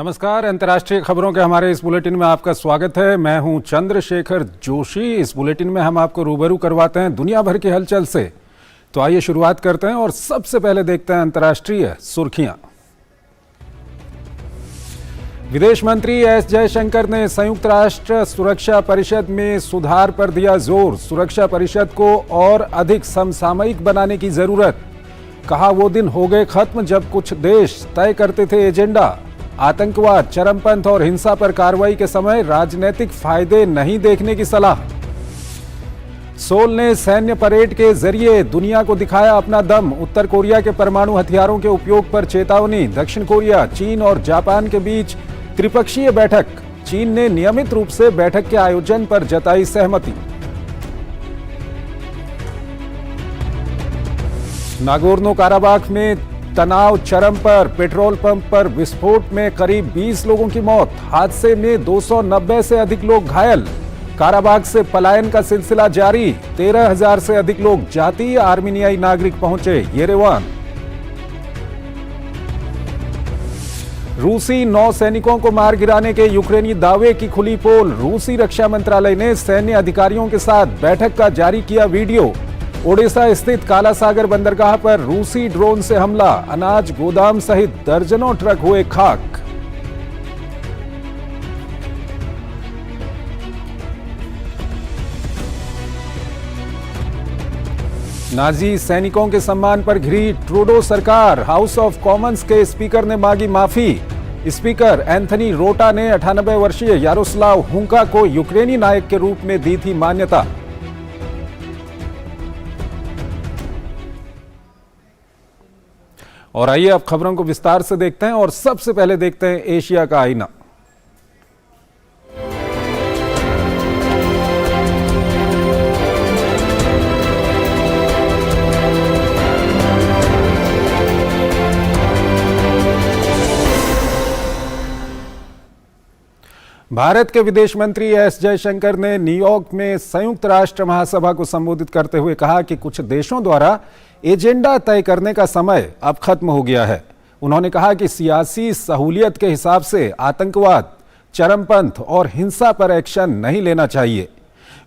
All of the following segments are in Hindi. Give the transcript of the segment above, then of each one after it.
नमस्कार, अंतर्राष्ट्रीय खबरों के हमारे इस बुलेटिन में आपका स्वागत है। मैं हूं चंद्रशेखर जोशी। इस बुलेटिन में हम आपको रूबरू करवाते हैं दुनिया भर की हलचल से। तो आइए शुरुआत करते हैं और सबसे पहले देखते हैं अंतर्राष्ट्रीय सुर्खियां। विदेश मंत्री एस जयशंकर ने संयुक्त राष्ट्र सुरक्षा परिषद में सुधार पर दिया जोर। सुरक्षा परिषद को और अधिक समसामयिक बनाने की जरूरत। कहा, वो दिन हो गए खत्म जब कुछ देश तय करते थे एजेंडा। आतंकवाद, चरमपंथ और हिंसा पर कार्रवाई के समय राजनीतिक फायदे नहीं देखने की सलाह। सोल ने सैन्य परेड के जरिए दुनिया को दिखाया अपना दम। उत्तर कोरिया के परमाणु हथियारों के उपयोग पर चेतावनी। दक्षिण कोरिया, चीन और जापान के बीच त्रिपक्षीय बैठक। चीन ने नियमित रूप से बैठक के आयोजन पर जताई सहमति। नागोर्नो काराबाख में तनाव चरम पर। पेट्रोल पंप पर विस्फोट में करीब 20 लोगों की मौत। हादसे में 290 से अधिक लोग घायल। काराबाख से पलायन का सिलसिला जारी। 13,000 से अधिक लोग जातीय आर्मीनियाई नागरिक पहुंचे येरेवान। रूसी 9 सैनिकों को मार गिराने के यूक्रेनी दावे की खुली पोल। रूसी रक्षा मंत्रालय ने सैन्य अधिकारियों के साथ बैठक का जारी किया वीडियो। ओडिशा स्थित काला सागर बंदरगाह पर रूसी ड्रोन से हमला। अनाज गोदाम सहित दर्जनों ट्रक हुए खाक। नाजी सैनिकों के सम्मान पर घिरी ट्रूडो सरकार। हाउस ऑफ कॉमन्स के स्पीकर ने मांगी माफी। स्पीकर एंथनी रोटा ने 98 वर्षीय यारोस्लाव हुंका को यूक्रेनी नायक के रूप में दी थी मान्यता। और आइए अब खबरों को विस्तार से देखते हैं और सबसे पहले देखते हैं एशिया का आईना। भारत के विदेश मंत्री एस जयशंकर ने न्यूयॉर्क में संयुक्त राष्ट्र महासभा को संबोधित करते हुए कहा कि कुछ देशों द्वारा एजेंडा तय करने का समय अब खत्म हो गया है। उन्होंने कहा कि सियासी सहूलियत के हिसाब से आतंकवाद, चरमपंथ और हिंसा पर एक्शन नहीं लेना चाहिए।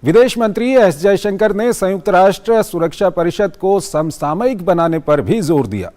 विदेश मंत्री एस जयशंकर ने संयुक्त राष्ट्र सुरक्षा परिषद को समसामयिक बनाने पर भी जोर दिया।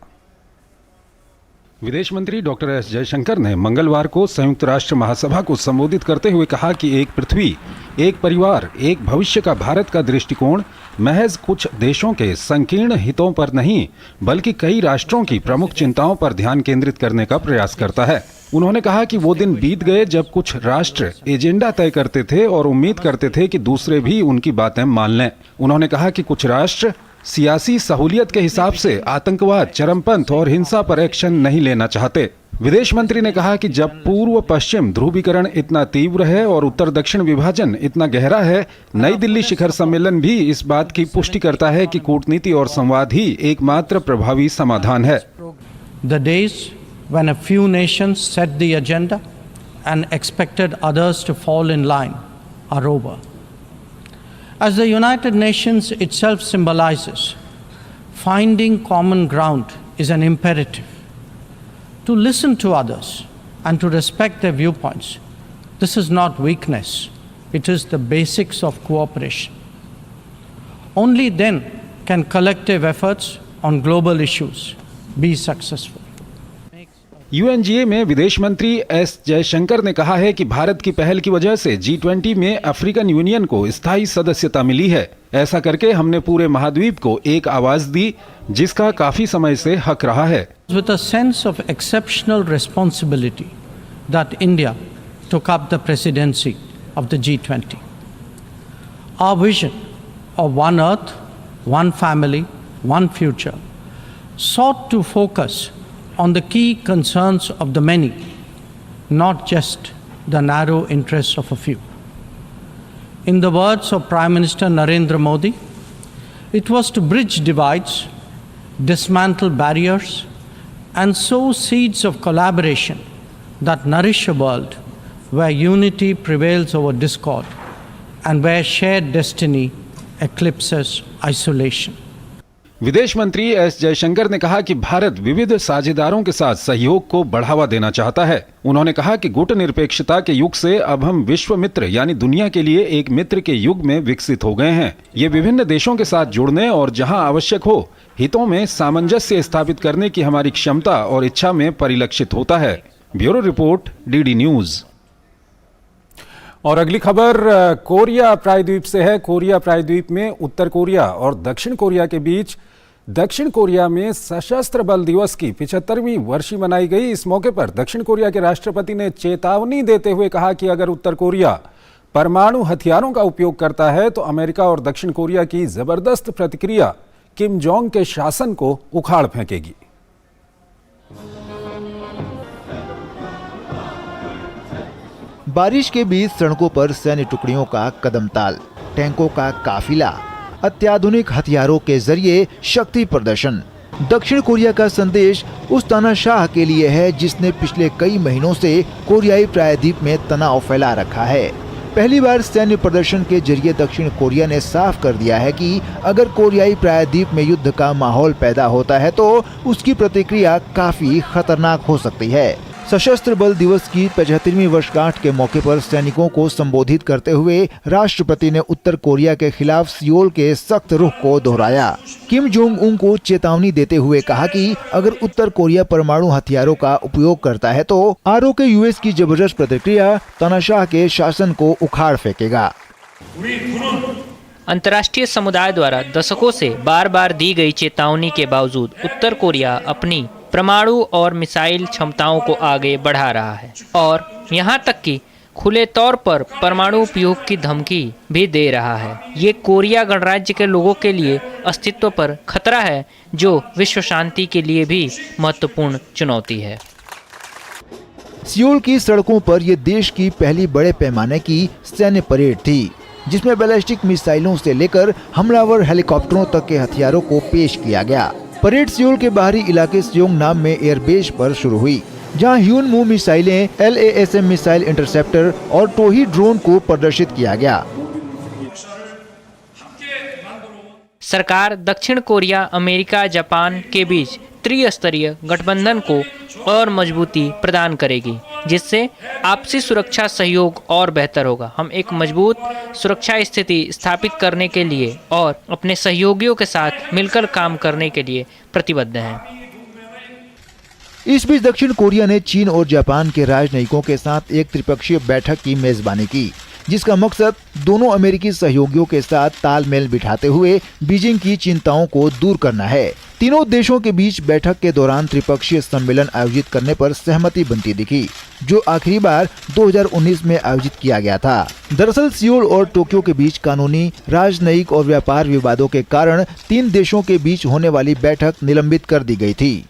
विदेश मंत्री डॉक्टर एस जयशंकर ने मंगलवार को संयुक्त राष्ट्र महासभा को संबोधित करते हुए कहा कि एक पृथ्वी, एक परिवार, एक भविष्य का भारत का दृष्टिकोण महज कुछ देशों के संकीर्ण हितों पर नहीं बल्कि कई राष्ट्रों की प्रमुख चिंताओं पर ध्यान केंद्रित करने का प्रयास करता है। उन्होंने कहा कि वो दिन बीत गए जब कुछ राष्ट्र एजेंडा तय करते थे और उम्मीद करते थे कि दूसरे भी उनकी बातें मान लें। उन्होंने कहा कि कुछ राष्ट्र सियासी सहूलियत के हिसाब से आतंकवाद, चरमपंथ और हिंसा पर एक्शन नहीं लेना चाहते। विदेश मंत्री ने कहा कि जब पूर्व पश्चिम ध्रुवीकरण इतना तीव्र है और उत्तर दक्षिण विभाजन इतना गहरा है, नई दिल्ली शिखर सम्मेलन भी इस बात की पुष्टि करता है कि कूटनीति और संवाद ही एकमात्र प्रभावी समाधान है। The days when a few nations set the agenda and expected others to fall in line are over. As the United Nations itself symbolizes, finding common ground is an imperative. To listen to others and to respect their viewpoints, this is not weakness, it is the basics of cooperation. Only then can collective efforts on global issues be successful. UNGA में विदेश मंत्री एस जयशंकर ने कहा है कि भारत की पहल की वजह से G20 में अफ्रीकन यूनियन को स्थायी सदस्यता मिली है। ऐसा करके हमने पूरे महाद्वीप को एक आवाज दी जिसका काफी समय से हक रहा है। With a sense of exceptional responsibility that India took up the presidency of the G20. Our vision of one earth, one family, one future sought to focus on the key concerns of the many, not just the narrow interests of a few. In the words of Prime Minister Narendra Modi, it was to bridge divides, dismantle barriers, and sow seeds of collaboration that nourish a world where unity prevails over discord and where shared destiny eclipses isolation. विदेश मंत्री एस जयशंकर ने कहा कि भारत विविध साझेदारों के साथ सहयोग को बढ़ावा देना चाहता है। उन्होंने कहा कि गुटनिरपेक्षता के युग से अब हम विश्व मित्र यानी दुनिया के लिए एक मित्र के युग में विकसित हो गए हैं। ये विभिन्न देशों के साथ जुड़ने और जहां आवश्यक हो हितों में सामंजस्य स्थापित करने की हमारी क्षमता और इच्छा में परिलक्षित होता है। Bureau report, DD news. और अगली खबर कोरिया प्रायद्वीप से है। कोरिया प्रायद्वीप में उत्तर कोरिया और दक्षिण कोरिया के बीच दक्षिण कोरिया में सशस्त्र बल दिवस की 75वीं वर्षी मनाई गई। इस मौके पर दक्षिण कोरिया के राष्ट्रपति ने चेतावनी देते हुए कहा कि अगर उत्तर कोरिया परमाणु हथियारों का उपयोग करता है तो अमेरिका और दक्षिण कोरिया की जबरदस्त प्रतिक्रिया किम जोंग के शासन को उखाड़ फेंकेगी। बारिश के बीच सड़कों पर सैन्य टुकड़ियों का कदमताल, टैंकों का काफिला, अत्याधुनिक हथियारों के जरिए शक्ति प्रदर्शन। दक्षिण कोरिया का संदेश उस तानाशाह के लिए है जिसने पिछले कई महीनों से कोरियाई प्रायद्वीप में तनाव फैला रखा है। पहली बार सैन्य प्रदर्शन के जरिए दक्षिण कोरिया ने साफ कर दिया है कि अगर कोरियाई प्रायद्वीप में युद्ध का माहौल पैदा होता है तो उसकी प्रतिक्रिया काफी खतरनाक हो सकती है। सशस्त्र बल दिवस की 75वीं वर्षगांठ के मौके पर सैनिकों को संबोधित करते हुए राष्ट्रपति ने उत्तर कोरिया के खिलाफ सियोल के सख्त रुख को दोहराया। किम जोंग उन को चेतावनी देते हुए कहा कि अगर उत्तर कोरिया परमाणु हथियारों का उपयोग करता है तो आरओके यूएस की जबरदस्त प्रतिक्रिया तानाशाह के शासन को उखाड़ फेंकेगा। अंतर्राष्ट्रीय समुदाय द्वारा दशकों से बार बार दी गई चेतावनी के बावजूद उत्तर कोरिया अपनी परमाणु और मिसाइल क्षमताओं को आगे बढ़ा रहा है और यहां तक कि खुले तौर पर परमाणु उपयोग की धमकी भी दे रहा है। ये कोरिया गणराज्य के लोगों के लिए अस्तित्व पर खतरा है जो विश्व शांति के लिए भी महत्वपूर्ण चुनौती है। सियोल की सड़कों पर ये देश की पहली बड़े पैमाने की सैन्य परेड थी जिसमें बैलिस्टिक मिसाइलों से लेकर हमलावर हेलीकॉप्टरों तक के हथियारों को पेश किया गया। परेड सियोल के बाहरी इलाके सियोंग नाम में एयरबेस पर शुरू हुई जहां ह्यूनमू मिसाइलें, LASM मिसाइल इंटरसेप्टर और टोही ड्रोन को प्रदर्शित किया गया। सरकार दक्षिण कोरिया, अमेरिका, जापान के बीच त्रिस्तरीय गठबंधन को और मजबूती प्रदान करेगी जिससे आपसी सुरक्षा सहयोग और बेहतर होगा। हम एक मजबूत सुरक्षा स्थिति स्थापित करने के लिए और अपने सहयोगियों के साथ मिलकर काम करने के लिए प्रतिबद्ध हैं। इस बीच दक्षिण कोरिया ने चीन और जापान के राजनयिकों के साथ एक त्रिपक्षीय बैठक की मेजबानी की जिसका मकसद दोनों अमेरिकी सहयोगियों के साथ तालमेल बिठाते हुए बीजिंग की चिंताओं को दूर करना है। तीनों देशों के बीच बैठक के दौरान त्रिपक्षीय सम्मेलन आयोजित करने पर सहमति बनती दिखी जो आखिरी बार 2019 में आयोजित किया गया था। दरअसल सियोल और टोक्यो के बीच कानूनी, राजनयिक और व्यापार विवादों के कारण तीन देशों के बीच होने वाली बैठक निलंबित कर दी गई थी।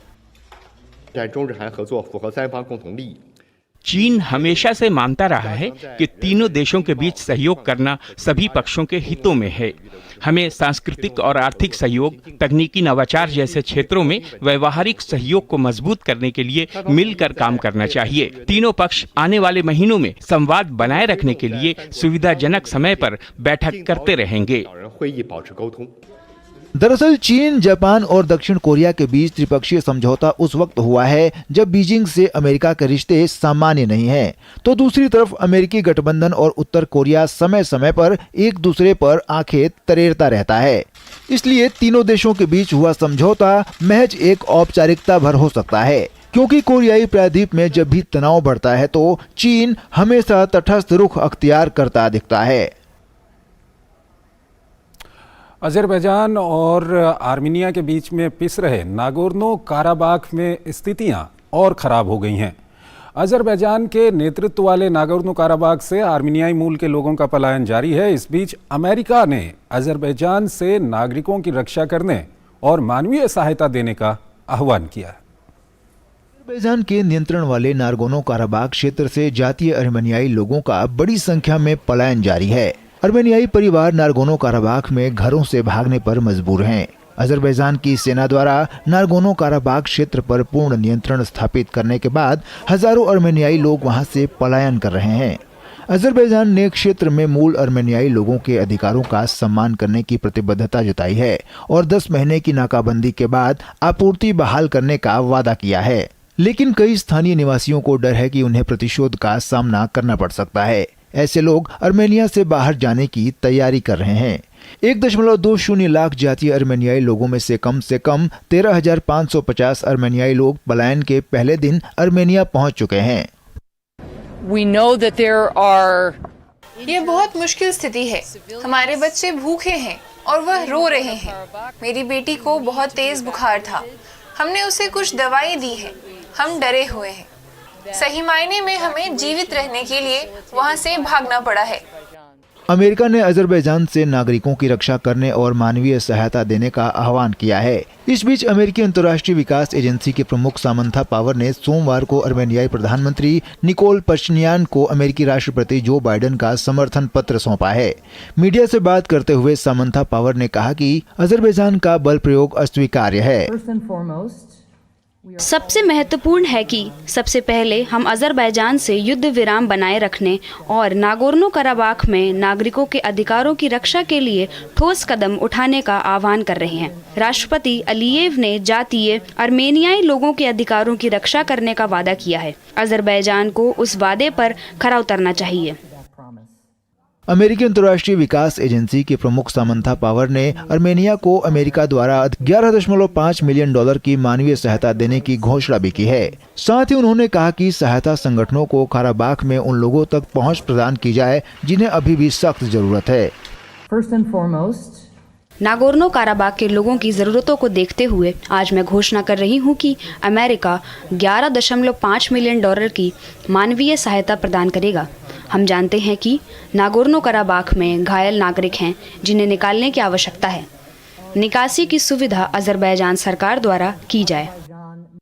चीन हमेशा से मानता रहा है कि तीनों देशों के बीच सहयोग करना सभी पक्षों के हितों में है। हमें सांस्कृतिक और आर्थिक सहयोग, तकनीकी नवाचार जैसे क्षेत्रों में व्यवहारिक सहयोग को मजबूत करने के लिए मिलकर काम करना चाहिए। तीनों पक्ष आने वाले महीनों में संवाद बनाए रखने के लिए सुविधाजनक समय पर बैठक करते रहेंगे। दरअसल चीन, जापान और दक्षिण कोरिया के बीच त्रिपक्षीय समझौता उस वक्त हुआ है जब बीजिंग से अमेरिका के रिश्ते सामान्य नहीं हैं, तो दूसरी तरफ अमेरिकी गठबंधन और उत्तर कोरिया समय समय पर एक दूसरे पर आंखें तरेरता रहता है। इसलिए तीनों देशों के बीच हुआ समझौता महज एक औपचारिकता भर हो सकता है क्योंकि कोरियाई प्रायद्वीप में जब भी तनाव बढ़ता है तो चीन हमेशा तटस्थ रुख अख्तियार करता दिखता है। अजरबैजान और आर्मीनिया के बीच में पिस रहे नागोर्नो काराबाख में स्थितियां और खराब हो गई हैं। अजरबैजान के नेतृत्व वाले नागोर्नो काराबाख से आर्मीनियाई मूल के लोगों का पलायन जारी है। इस बीच अमेरिका ने अजरबैजान से नागरिकों की रक्षा करने और मानवीय सहायता देने का आह्वान किया है। अजरबैजान के नियंत्रण वाले नागोर्नो काराबाख क्षेत्र से जातीय आर्मेनियाई लोगों का बड़ी संख्या में पलायन जारी है। आर्मेनियाई परिवार नागोर्नो काराबाख में घरों से भागने पर मजबूर हैं। अजरबैजान की सेना द्वारा नागोर्नो काराबाख क्षेत्र पर पूर्ण नियंत्रण स्थापित करने के बाद हजारों आर्मेनियाई लोग वहां से पलायन कर रहे हैं। अजरबैजान ने क्षेत्र में मूल अर्मेनियाई लोगों के अधिकारों का सम्मान करने की प्रतिबद्धता जताई है और 10 महीने की नाकाबंदी के बाद आपूर्ति बहाल करने का वादा किया है। लेकिन कई स्थानीय निवासियों को डर है कि उन्हें प्रतिशोध का सामना करना पड़ सकता है। ऐसे लोग अर्मेनिया से बाहर जाने की तैयारी कर रहे हैं। 1.20 लाख जातीय अर्मेनियाई लोगों में से कम 13,550 अर्मेनियाई लोग पलायन के पहले दिन अर्मेनिया पहुंच चुके हैं। ये बहुत मुश्किल स्थिति है। हमारे बच्चे भूखे हैं और वह रो रहे हैं। मेरी बेटी को बहुत तेज बुखार था। हमने उसे कुछ दवाई दी है। हम डरे हुए हैं। सही मायने में हमें जीवित रहने के लिए वहाँ से भागना पड़ा है। अमेरिका ने अजरबैजान से नागरिकों की रक्षा करने और मानवीय सहायता देने का आह्वान किया है। इस बीच अमेरिकी अंतर्राष्ट्रीय विकास एजेंसी के प्रमुख सामंथा पावर ने सोमवार को अर्मेनियाई प्रधानमंत्री निकोल पश्चिन्यान को अमेरिकी राष्ट्रपति जो बाइडेन का समर्थन पत्र सौंपा है। मीडिया से बात करते हुए सामंथा पावर ने कहा कि अजरबैजान का बल प्रयोग अस्वीकार्य है। सबसे महत्वपूर्ण है कि सबसे पहले हम अजरबैजान से युद्ध विराम बनाए रखने और नागोर्नो कराबाख में नागरिकों के अधिकारों की रक्षा के लिए ठोस कदम उठाने का आह्वान कर रहे हैं। राष्ट्रपति अलीयेव ने जातीय अर्मेनियाई लोगों के अधिकारों की रक्षा करने का वादा किया है। अजरबैजान को उस वादे पर खरा उतरना चाहिए। अमेरिकी अंतर्राष्ट्रीय विकास एजेंसी के प्रमुख सामंथा पावर ने अर्मेनिया को अमेरिका द्वारा 11.5 मिलियन डॉलर की मानवीय सहायता देने की घोषणा भी की है। साथ ही उन्होंने कहा कि सहायता संगठनों को काराबाख में उन लोगों तक पहुंच प्रदान की जाए जिन्हें अभी भी सख्त जरूरत है। नागोर्नो काराबाख के लोगों की ज़रूरतों को देखते हुए आज मैं घोषणा कर रही हूं कि अमेरिका 11.5 मिलियन डॉलर की मानवीय सहायता प्रदान करेगा। हम जानते हैं कि नागोर्नो कराबाख में घायल नागरिक हैं जिन्हें निकालने की आवश्यकता है। निकासी की सुविधा अजरबैजान सरकार द्वारा की जाए।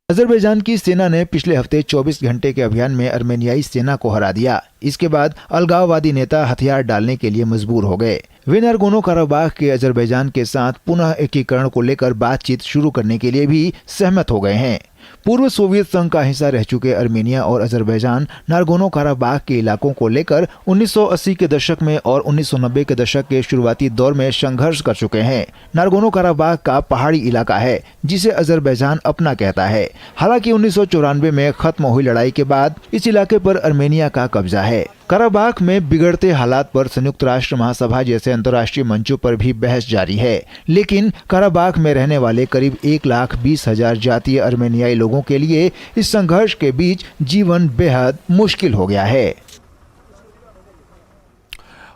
अजरबैजान की सेना ने पिछले हफ्ते 24 घंटे के अभियान में अर्मेनियाई सेना को हरा दिया। इसके बाद अलगाववादी नेता हथियार डालने के लिए मजबूर हो गए। वे नागोर्नो कराबाख के अजरबैजान के साथ पुनः एकीकरण को लेकर बातचीत शुरू करने के लिए भी सहमत हो गए हैं। पूर्व सोवियत संघ का हिस्सा रह चुके अर्मेनिया और अजरबैजान नागोर्नो कराबाख के इलाकों को लेकर 1980 के दशक में और 1990 के दशक के शुरुआती दौर में संघर्ष कर चुके हैं। नागोर्नो कराबाख का पहाड़ी इलाका है जिसे अजरबैजान अपना कहता है। हालांकि 1994 में खत्म हुई लड़ाई के बाद इस इलाके पर अर्मेनिया का कब्जा है। कराबाख में बिगड़ते हालात पर संयुक्त राष्ट्र महासभा जैसे अंतर्राष्ट्रीय मंचों पर भी बहस जारी है। लेकिन कराबाख में रहने वाले करीब 1,20,000 जातीय अर्मेनियाई लोगों के लिए इस संघर्ष के बीच जीवन बेहद मुश्किल हो गया है।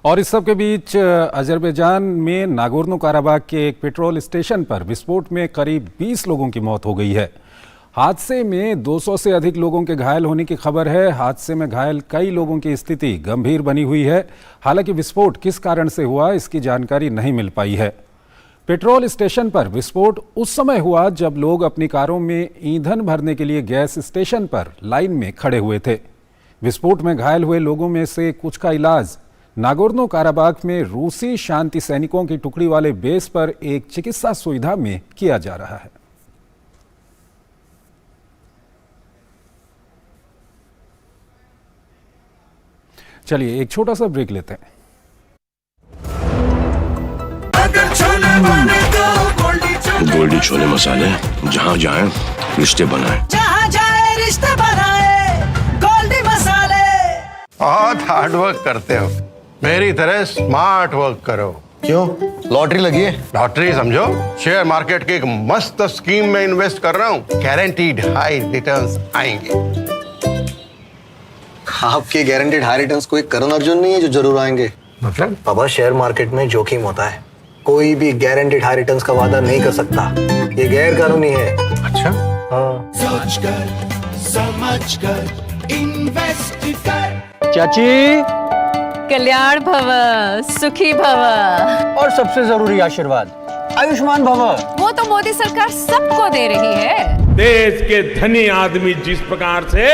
और इस सब के बीच अजरबैजान में नागोर्नो काराबाख के एक पेट्रोल स्टेशन पर विस्फोट में करीब 20 लोगों की मौत हो गई है। हादसे में 200 से अधिक लोगों के घायल होने की खबर है। हादसे में घायल कई लोगों की स्थिति गंभीर बनी हुई है। हालांकि विस्फोट किस कारण से हुआ इसकी जानकारी नहीं मिल पाई है। पेट्रोल स्टेशन पर विस्फोट उस समय हुआ जब लोग अपनी कारों में ईंधन भरने के लिए गैस स्टेशन पर लाइन में खड़े हुए थे। विस्फोट में घायल हुए लोगों में से कुछ का इलाज नागोर्नो काराबाख में रूसी शांति सैनिकों की टुकड़ी वाले बेस पर एक चिकित्सा सुविधा में किया जा रहा है। चलिए एक छोटा सा ब्रेक लेते हैं। गोल्डी छोले मसाले, जहाँ जाए रिश्ते बनाए, जहाँ जाए रिश्ते बनाए, गोल्डी मसाले। बहुत हार्ड वर्क करते हो, मेरी तरह स्मार्ट वर्क करो। क्यों? लॉटरी लगी है? लॉटरी समझो, शेयर मार्केट की एक मस्त स्कीम में इन्वेस्ट कर रहा हूँ। गारंटीड हाई रिटर्न्स आएंगे। आपके गारंटीड हाई रिटर्न्स कोई करण अर्जुन नहीं है जो जरूर आएंगे। मतलब? बाबा, शेयर मार्केट में जोखिम होता है। कोई भी गारंटीड हाई रिटर्न्स का वादा नहीं कर सकता। ये गैर कानूनी है। अच्छा? हाँ। समझ कर इन्वेस्ट कर। चाची, कल्याण भव, सुखी भव और सबसे जरूरी आशीर्वाद आयुष्मान भव। वो तो मोदी सरकार सबको दे रही है। देश के धनी आदमी जिस प्रकार से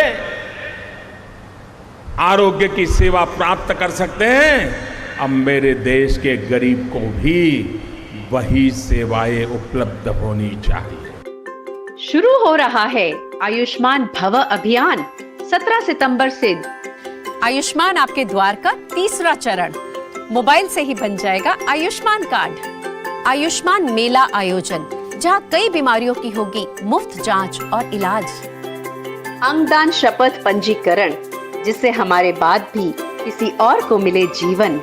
आरोग्य की सेवा प्राप्त कर सकते हैं, अब मेरे देश के गरीब को भी वही सेवाएं उपलब्ध होनी चाहिए। शुरू हो रहा है आयुष्मान भव अभियान 17 सितंबर से आयुष्मान आपके द्वार का तीसरा चरण। मोबाइल से ही बन जाएगा आयुष्मान कार्ड। आयुष्मान मेला आयोजन, जहां कई बीमारियों की होगी मुफ्त जांच और इलाज। अंगदान शपथ पंजीकरण, जिससे हमारे बाद भी किसी और को मिले जीवन।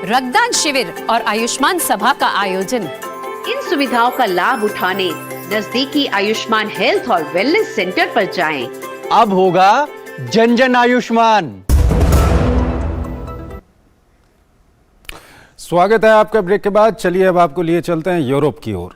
रक्तदान शिविर और आयुष्मान सभा का आयोजन। इन सुविधाओं का लाभ उठाने नजदीकी आयुष्मान हेल्थ और वेलनेस सेंटर पर जाएं। अब होगा जन जन आयुष्मान। स्वागत है आपका ब्रेक के बाद। चलिए अब आपको लिए चलते हैं यूरोप की ओर।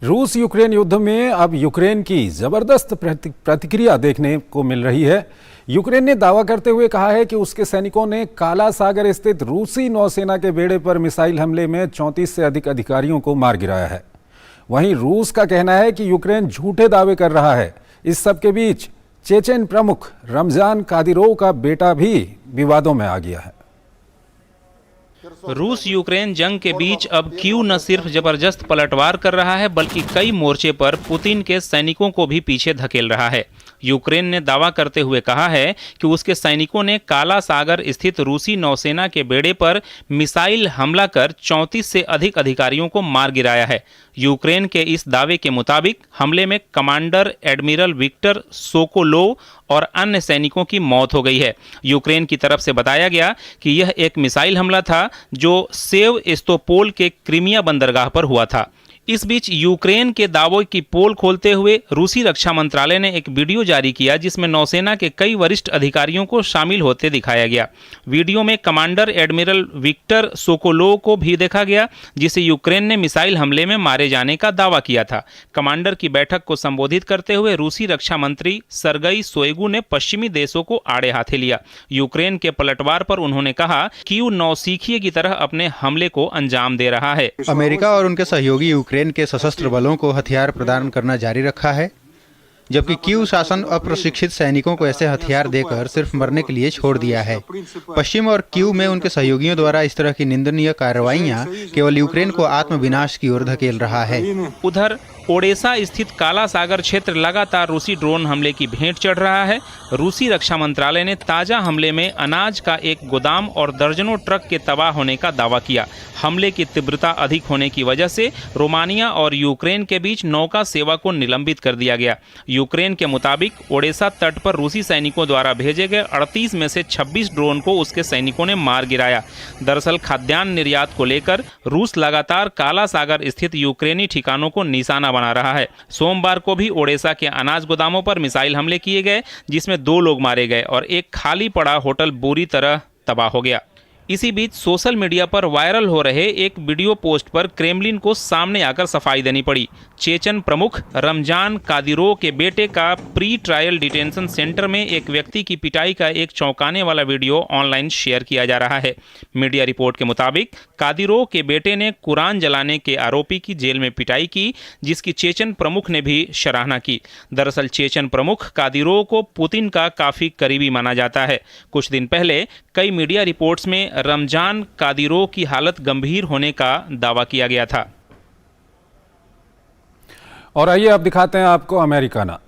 रूस यूक्रेन युद्ध में अब यूक्रेन की जबरदस्त प्रतिक्रिया देखने को मिल रही है। यूक्रेन ने दावा करते हुए कहा है कि उसके सैनिकों ने काला सागर स्थित रूसी नौसेना के बेड़े पर मिसाइल हमले में 34 से अधिक अधिकारियों को मार गिराया है। वहीं रूस का कहना है कि यूक्रेन झूठे दावे कर रहा है। इस सब के बीच चेचेन प्रमुख रमजान कादिरोव का बेटा भी विवादों में आ गया है। रूस यूक्रेन जंग के बीच अब कीव न सिर्फ जबरदस्त पलटवार कर रहा है, बल्कि कई मोर्चे पर पुतिन के सैनिकों को भी पीछे धकेल रहा है। यूक्रेन ने दावा करते हुए कहा है कि उसके सैनिकों ने काला सागर स्थित रूसी नौसेना के बेड़े पर मिसाइल हमला कर 34 से अधिक अधिकारियों को मार गिराया है। यूक्रेन के इस दावे के मुताबिक हमले में कमांडर एडमिरल विक्टर सोकोलोव और अन्य सैनिकों की मौत हो गई है। यूक्रेन की तरफ से बताया गया कि यह एक मिसाइल हमला था जो सेवस्टोपोल के क्रीमिया बंदरगाह पर हुआ था। इस बीच यूक्रेन के दावों की पोल खोलते हुए रूसी रक्षा मंत्रालय ने एक वीडियो जारी किया, जिसमें नौसेना के कई वरिष्ठ अधिकारियों को शामिल होते दिखाया गया। वीडियो में कमांडर एडमिरल विक्टर सोकोलोव को भी देखा गया, जिसे यूक्रेन ने मिसाइल हमले में मारे जाने का दावा किया था। कमांडर की बैठक को संबोधित करते हुए रूसी रक्षा मंत्री सर्गई शोइगु ने पश्चिमी देशों को आड़े हाथे लिया। यूक्रेन के पलटवार पर उन्होंने कहा कि कीव नौसिखिए की तरह अपने हमले को अंजाम दे रहा है। अमेरिका और उनके सहयोगी यूक्रेन के सशस्त्र बलों को हथियार प्रदान करना जारी रखा है, जबकि कीव शासन अप्रशिक्षित सैनिकों को ऐसे हथियार देकर सिर्फ मरने के लिए छोड़ दिया है। पश्चिम और कीव में उनके सहयोगियों द्वारा इस तरह की निंदनीय कार्रवाइयां केवल यूक्रेन को आत्मविनाश की ओर धकेल रहा है। उधर ओडेसा स्थित काला सागर क्षेत्र लगातार रूसी ड्रोन हमले की भेंट चढ़ रहा है। रूसी रक्षा मंत्रालय ने ताजा हमले में अनाज का एक गोदाम और दर्जनों ट्रक के तबाह होने का दावा किया। हमले की तीव्रता अधिक होने की वजह से रोमानिया और यूक्रेन के बीच नौका सेवा को निलंबित कर दिया गया। यूक्रेन के मुताबिक ओडेसा तट पर रूसी सैनिकों द्वारा भेजे गए 38 में से 26 ड्रोन को उसके सैनिकों ने मार गिराया। दरअसल खाद्यान्न निर्यात को लेकर रूस लगातार काला सागर स्थित यूक्रेनी ठिकानों को निशाना बना रहा है। सोमवार को भी ओडेसा के अनाज गोदामों पर मिसाइल हमले किए गए, जिसमें 2 लोग मारे गए और एक खाली पड़ा होटल बुरी तरह तबाह हो गया। इसी बीच सोशल मीडिया पर वायरल हो रहे एक वीडियो पोस्ट पर क्रेमलिन को सामने आकर सफाई देनी पड़ी। चेचन प्रमुख रमजान कादिरोव के बेटे का प्री ट्रायल डिटेंशन सेंटर में एक व्यक्ति की पिटाई का एक चौंकाने वाला वीडियो ऑनलाइन शेयर किया जा रहा है। मीडिया रिपोर्ट के मुताबिक कादिरोव के बेटे ने कुरान जलाने के आरोपी की जेल में पिटाई की, जिसकी चेचन प्रमुख ने भी सराहना की। दरअसल चेचन प्रमुख कादिरोव को पुतिन का काफी करीबी माना जाता है। कुछ दिन पहले कई मीडिया रिपोर्ट्स में रमजान कादिरोव की हालत गंभीर होने का दावा किया गया था। और आइए अब दिखाते हैं आपको अमेरिकाना।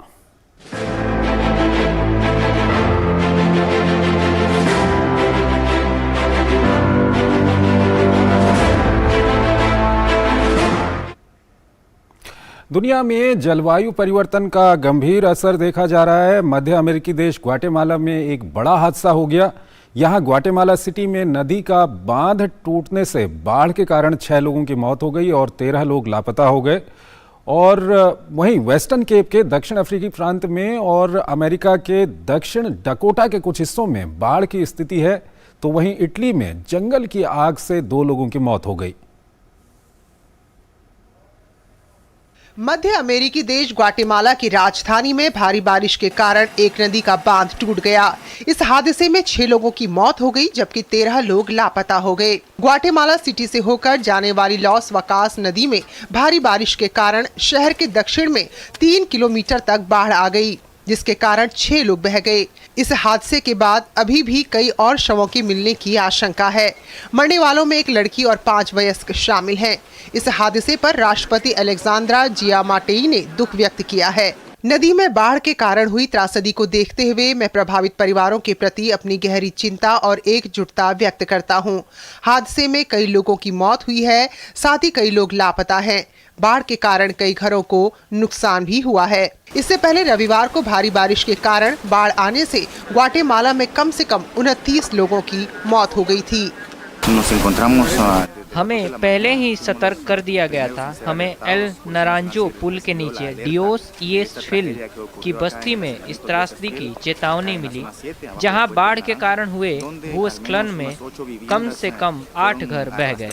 दुनिया में जलवायु परिवर्तन का गंभीर असर देखा जा रहा है। मध्य अमेरिकी देश ग्वाटेमाला में एक बड़ा हादसा हो गया। यहाँ ग्वाटेमाला सिटी में नदी का बांध टूटने से बाढ़ के कारण 6 लोगों की मौत हो गई और 13 लोग लापता हो गए। और वहीं वेस्टर्न केप के दक्षिण अफ्रीकी प्रांत में और अमेरिका के दक्षिण डकोटा के कुछ हिस्सों में बाढ़ की स्थिति है, तो वहीं इटली में जंगल की आग से 2 लोगों की मौत हो गई। मध्य अमेरिकी देश ग्वाटेमाला की राजधानी में भारी बारिश के कारण एक नदी का बांध टूट गया। इस हादसे में 6 लोगों की मौत हो गई, जबकि 13 लोग लापता हो गए। ग्वाटेमाला सिटी से होकर जाने वाली लॉस वकास नदी में भारी बारिश के कारण शहर के दक्षिण में 3 किलोमीटर तक बाढ़ आ गई। जिसके कारण 6 लोग बह गए। इस हादसे के बाद अभी भी कई और शवों के मिलने की आशंका है। मरने वालों में एक लड़की और 5 वयस्क शामिल हैं। इस हादसे पर राष्ट्रपति अलेक्जेंड्रा जियामाटेई ने दुख व्यक्त किया है। नदी में बाढ़ के कारण हुई त्रासदी को देखते हुए मैं प्रभावित परिवारों के प्रति अपनी गहरी चिंता और एकजुटता व्यक्त करता हूं। हादसे में कई लोगों की मौत हुई है, साथ ही कई लोग लापता हैं। बाढ़ के कारण कई घरों को नुकसान भी हुआ है। इससे पहले रविवार को भारी बारिश के कारण बाढ़ आने से ग्वाटेमाला में कम से कम 29 लोगों की मौत हो गई थी। हमें पहले ही सतर्क कर दिया गया था। हमें एल नरांजो पुल के नीचे डियोस ईएसफिल की बस्ती में इस त्रासदी की चेतावनी मिली, जहां बाढ़ के कारण हुए भूस्खलन में कम से कम 8 घर बह गए।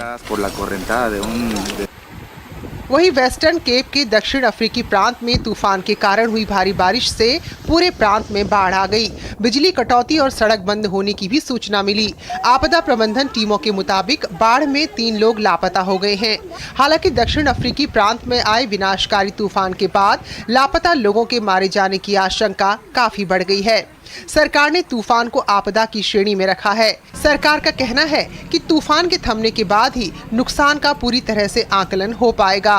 वहीं वेस्टर्न केप के दक्षिण अफ्रीकी प्रांत में तूफान के कारण हुई भारी बारिश से पूरे प्रांत में बाढ़ आ गई। बिजली कटौती और सड़क बंद होने की भी सूचना मिली। आपदा प्रबंधन टीमों के मुताबिक बाढ़ में 3 लोग लापता हो गए हैं। हालांकि दक्षिण अफ्रीकी प्रांत में आए विनाशकारी तूफान के बाद लापता लोगों के मारे जाने की आशंका काफी बढ़ गई है। सरकार ने तूफान को आपदा की श्रेणी में रखा है। सरकार का कहना है कि तूफान के थमने के बाद ही नुकसान का पूरी तरह से आकलन हो पाएगा।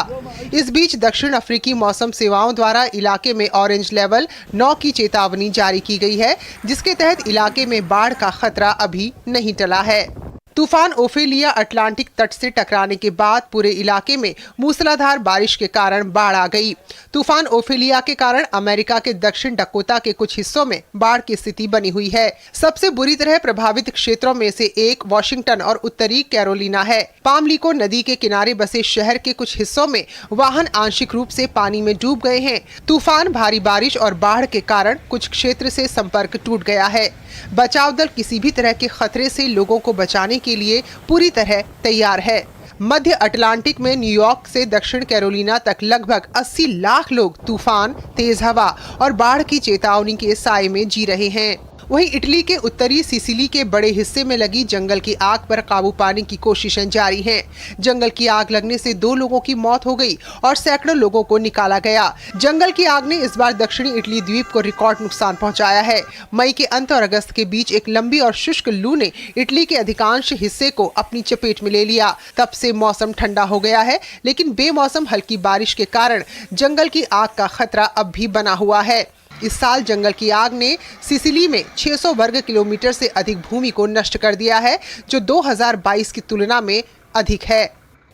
इस बीच दक्षिण अफ्रीकी मौसम सेवाओं द्वारा इलाके में ऑरेंज लेवल 9 की चेतावनी जारी की गई है, जिसके तहत इलाके में बाढ़ का खतरा अभी नहीं टला है। तूफान ओफेलिया अटलांटिक तट से टकराने के बाद पूरे इलाके में मूसलाधार बारिश के कारण बाढ़ आ गई। तूफान ओफेलिया के कारण अमेरिका के दक्षिण डकोटा के कुछ हिस्सों में बाढ़ की स्थिति बनी हुई है। सबसे बुरी तरह प्रभावित क्षेत्रों में से एक वॉशिंगटन और उत्तरी कैरोलिना है। पामलिको नदी के किनारे बसे शहर के कुछ हिस्सों में वाहन आंशिक रूप से पानी में डूब गए हैं। तूफान, भारी बारिश और बाढ़ के कारण कुछ क्षेत्र से संपर्क टूट गया है। बचाव दल किसी भी तरह के खतरे से लोगों को बचाने के लिए पूरी तरह तैयार है। मध्य अटलांटिक में न्यूयॉर्क से दक्षिण कैरोलिना तक लगभग 80 लाख लोग तूफान, तेज हवा और बाढ़ की चेतावनी के साए में जी रहे हैं। वहीं इटली के उत्तरी सिसिली के बड़े हिस्से में लगी जंगल की आग पर काबू पाने की कोशिशें जारी हैं। जंगल की आग लगने से 2 लोगों की मौत हो गई और सैकड़ों लोगों को निकाला गया। जंगल की आग ने इस बार दक्षिणी इटली द्वीप को रिकॉर्ड नुकसान पहुंचाया है। मई के अंत और अगस्त के बीच एक लंबी और शुष्क लू ने इटली के अधिकांश हिस्से को अपनी चपेट में ले लिया। तब से मौसम ठंडा हो गया है, लेकिन बेमौसम हल्की बारिश के कारण जंगल की आग का खतरा अब भी बना हुआ है। इस साल जंगल की आग ने सिसिली में 600 वर्ग किलोमीटर से अधिक भूमि को नष्ट कर दिया है, जो 2022 की तुलना में अधिक है।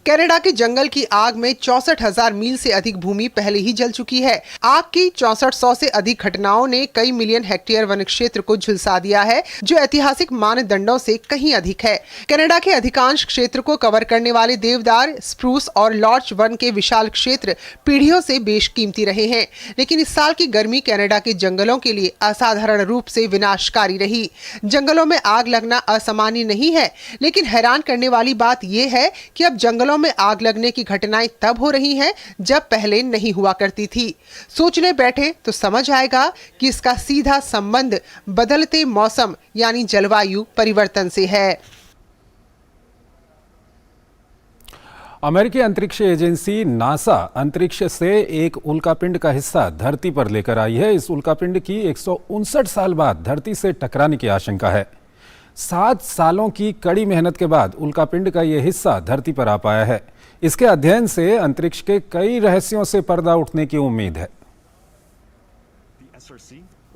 कनाडा के जंगल की आग में 64,000 मील से अधिक भूमि पहले ही जल चुकी है। आग की 6400 से अधिक घटनाओं ने कई मिलियन हेक्टेयर वन क्षेत्र को झुलसा दिया है, जो ऐतिहासिक मानदंडों से कहीं अधिक है। कनाडा के अधिकांश क्षेत्र को कवर करने वाले देवदार, स्प्रूस और लॉर्च वन के विशाल क्षेत्र पीढ़ियों से बेशकीमती रहे हैं, लेकिन इस साल की गर्मी कनाडा के जंगलों के लिए असाधारण रूप से विनाशकारी रही। जंगलों में आग लगना असामान्य नहीं है, लेकिन हैरान करने वाली बात यह है कि अब जंगलों में आग लगने की घटनाएं तब हो रही हैं जब पहले नहीं हुआ करती थी। सोचने बैठे तो समझ आएगा कि इसका सीधा संबंध बदलते मौसम यानी जलवायु परिवर्तन से है। अमेरिकी अंतरिक्ष एजेंसी नासा अंतरिक्ष से एक उल्कापिंड का हिस्सा धरती पर लेकर आई है। इस उल्कापिंड की 159 साल बाद धरती से टकराने की आशंका है। 7 सालों की कड़ी मेहनत के बाद उल्कापिंड का यह हिस्सा धरती पर आ पाया है। इसके अध्ययन से अंतरिक्ष के कई रहस्यों से पर्दा उठने की उम्मीद है।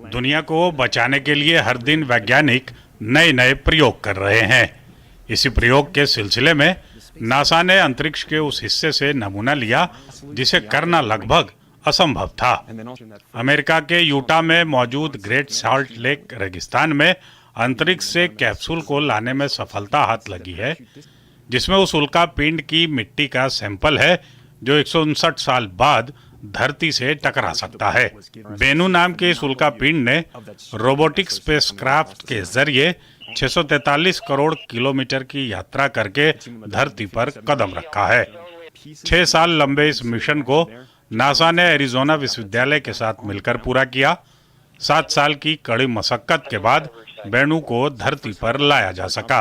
दुनिया को बचाने के लिए हर दिन वैज्ञानिक नए नए प्रयोग कर रहे हैं। इसी प्रयोग के सिलसिले में नासा ने अंतरिक्ष के उस हिस्से से नमूना लिया जिसे करना लगभग असंभव था। अमेरिका के यूटा में मौजूद ग्रेट सॉल्ट लेक रेगिस्तान में अंतरिक्ष से कैप्सूल को लाने में सफलता हाथ लगी है, जिसमें उस उल्का पिंड की मिट्टी का सैंपल है जो 159 साल बाद धरती से टकरा सकता है। बेनू नाम के इस उल्का पिंड ने रोबोटिक स्पेसक्राफ्ट के जरिए 643 करोड़ किलोमीटर की यात्रा करके धरती पर कदम रखा है। 6 साल लंबे इस मिशन को नासा ने एरिजोना विश्वविद्यालय के साथ मिलकर पूरा किया। 7 साल की कड़ी मशक्कत के बाद बेणु को धरती पर लाया जा सका।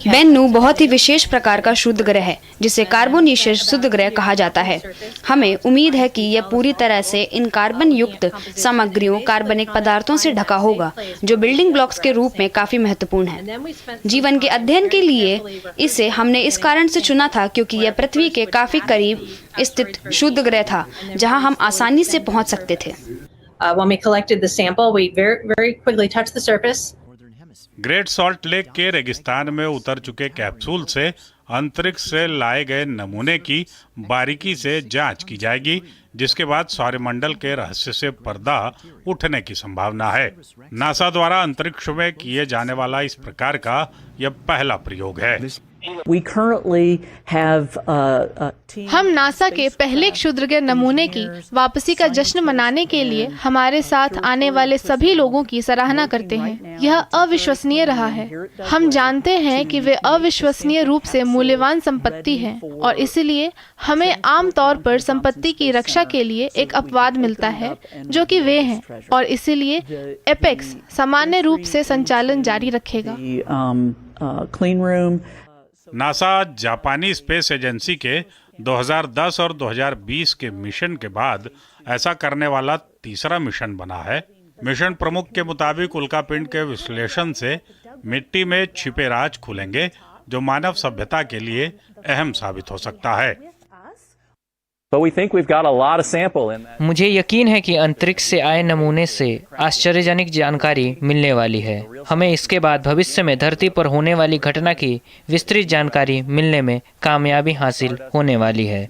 बेन्नू बहुत ही विशेष प्रकार का शुद्ध ग्रह है जिसे कार्बोनीशियस शुद्ध ग्रह कहा जाता है। हमें उम्मीद है कि यह पूरी तरह से इन कार्बन युक्त सामग्रियों कार्बनिक पदार्थों से ढका होगा जो बिल्डिंग ब्लॉक्स के रूप में काफी महत्वपूर्ण है। जीवन के अध्ययन के लिए इसे हमने इस कारण से चुना था क्योंकि यह पृथ्वी के काफी करीब स्थित शुद्ध ग्रह था जहां हम आसानी से पहुंच सकते थे। When we collected the sample, we very quickly touched the surface. Great salt lake के रेगिस्तान में उतर चुके कैप्सूल से अंतरिक्ष से लाए गए नमूने की बारीकी से जांच की जाएगी, जिसके बाद सौरमंडल के रहस्य से पर्दा उठने की संभावना है। नासा द्वारा अंतरिक्ष में किए जाने वाला इस प्रकार का यह पहला प्रयोग है। हम नासा के पहले क्षुद्र ग्रह नमूने की वापसी का जश्न मनाने के लिए हमारे साथ आने वाले सभी लोगों की सराहना करते हैं। यह अविश्वसनीय रहा है। हम जानते हैं कि वे अविश्वसनीय रूप से मूल्यवान संपत्ति है और इसलिए हमें आमतौर पर संपत्ति की रक्षा के लिए एक अपवाद मिलता है जो कि वे हैं, और इसलिए एपेक्स सामान्य रूप से संचालन जारी रखेगा। नासा जापानी स्पेस एजेंसी के 2010 और 2020 के मिशन के बाद ऐसा करने वाला तीसरा मिशन बना है। मिशन प्रमुख के मुताबिक उल्कापिंड के विश्लेषण से मिट्टी में छिपे राज खुलेंगे जो मानव सभ्यता के लिए अहम साबित हो सकता है। मुझे यकीन है कि अंतरिक्ष से आए नमूने से आश्चर्यजनक जानकारी मिलने वाली है। हमें इसके बाद भविष्य में धरती पर होने वाली घटना की विस्तृत जानकारी मिलने में कामयाबी हासिल होने वाली है।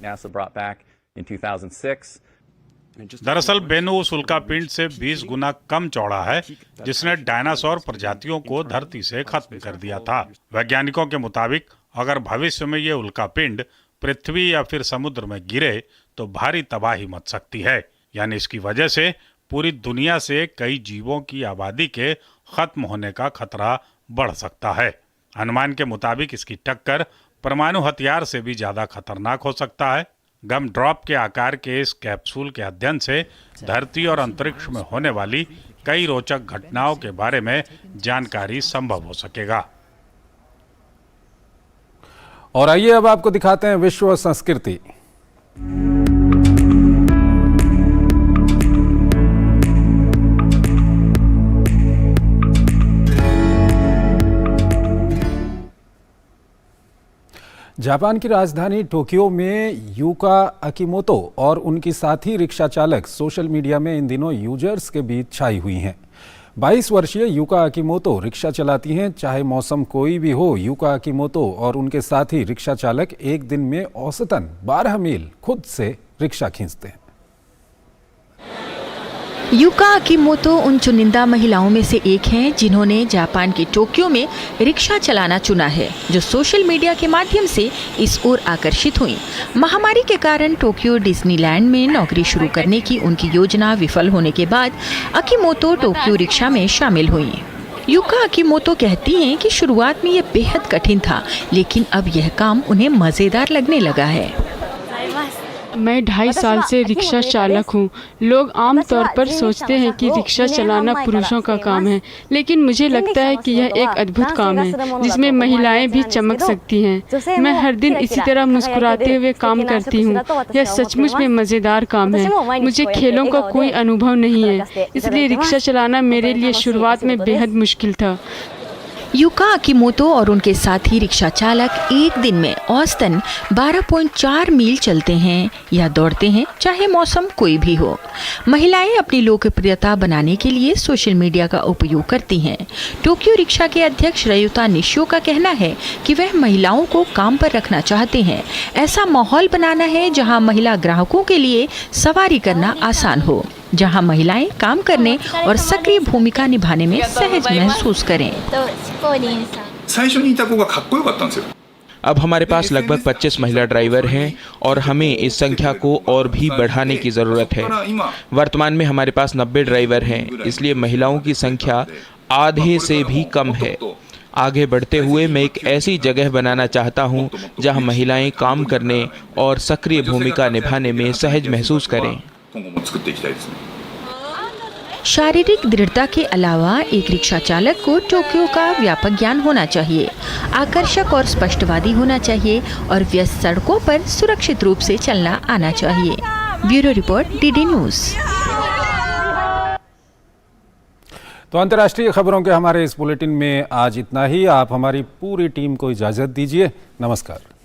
दरअसल बेनू उस उल्कापिंड से 20 गुना कम चौड़ा है जिसने डायनासोर प्रजातियों को धरती से खत्म कर दिया था। वैज्ञानिकों के मुताबिक अगर भविष्य में ये उल्कापिंड पृथ्वी या फिर समुद्र में गिरे तो भारी तबाही मच सकती है, यानी इसकी वजह से पूरी दुनिया से कई जीवों की आबादी के खत्म होने का खतरा बढ़ सकता है। अनुमान के मुताबिक इसकी टक्कर परमाणु हथियार से भी ज्यादा खतरनाक हो सकता है। गम ड्रॉप के आकार के इस कैप्सूल के अध्ययन से धरती और अंतरिक्ष में होने वाली कई रोचक घटनाओं के बारे में जानकारी संभव हो सकेगा। और आइए अब आपको दिखाते हैं विश्व संस्कृति। जापान की राजधानी टोक्यो में यूका अकीमोतो और उनकी साथी रिक्शा चालक सोशल मीडिया में इन दिनों यूजर्स के बीच छाई हुई हैं। 22 वर्षीय यूका अकीमोतो रिक्शा चलाती हैं। चाहे मौसम कोई भी हो, यूका अकीमोतो और उनके साथी रिक्शा चालक एक दिन में औसतन 12 मील खुद से रिक्शा खींचते हैं। यूका अकीमोतो उन चुनिंदा महिलाओं में से एक हैं जिन्होंने जापान के टोक्यो में रिक्शा चलाना चुना है, जो सोशल मीडिया के माध्यम से इस ओर आकर्षित हुई। महामारी के कारण टोक्यो डिज्नीलैंड में नौकरी शुरू करने की उनकी योजना विफल होने के बाद अकीमोतो टोक्यो रिक्शा में शामिल हुई। यूका अकीमोतो कहती हैं कि शुरुआत में ये बेहद कठिन था, लेकिन अब यह काम उन्हें मज़ेदार लगने लगा है। मैं 2.5 साल से रिक्शा चालक हूँ। लोग आमतौर पर सोचते हैं कि रिक्शा चलाना पुरुषों का काम है, लेकिन मुझे लगता है कि यह एक अद्भुत काम है जिसमें महिलाएं भी चमक सकती हैं। मैं हर दिन इसी तरह मुस्कुराते हुए काम करती हूँ। यह सचमुच में मज़ेदार काम है। मुझे खेलों का कोई अनुभव नहीं है, इसलिए रिक्शा चलाना मेरे लिए शुरुआत में बेहद मुश्किल था। यूका अकीमोतो और उनके साथी रिक्शा चालक एक दिन में औसतन 12.4 मील चलते हैं या दौड़ते हैं, चाहे मौसम कोई भी हो। महिलाएं अपनी लोकप्रियता बनाने के लिए सोशल मीडिया का उपयोग करती हैं। टोक्यो रिक्शा के अध्यक्ष रयुता निशियो का कहना है कि वह महिलाओं को काम पर रखना चाहते हैं। ऐसा माहौल बनाना है जहां महिला ग्राहकों के लिए सवारी करना आसान हो, जहां महिलाएं काम करने और सक्रिय भूमिका निभाने में सहज महसूस करें। अब हमारे पास लगभग 25 महिला ड्राइवर हैं और हमें इस संख्या को और भी बढ़ाने की ज़रूरत है। वर्तमान में हमारे पास 90 ड्राइवर हैं, इसलिए महिलाओं की संख्या आधे से भी कम है। आगे बढ़ते हुए मैं एक ऐसी जगह बनाना चाहता हूं जहां महिलाएं काम करने और सक्रिय भूमिका निभाने में सहज महसूस करें। शारीरिक दृढ़ता के अलावा एक रिक्शा चालक को टोक्यो का व्यापक ज्ञान होना चाहिए, आकर्षक और स्पष्टवादी होना चाहिए और व्यस्त सड़कों पर सुरक्षित रूप से चलना आना चाहिए। Bureau report, DD news. तो अंतर्राष्ट्रीय खबरों के हमारे इस बुलेटिन में आज इतना ही। आप हमारी पूरी टीम को इजाज़त दीजिए। नमस्कार।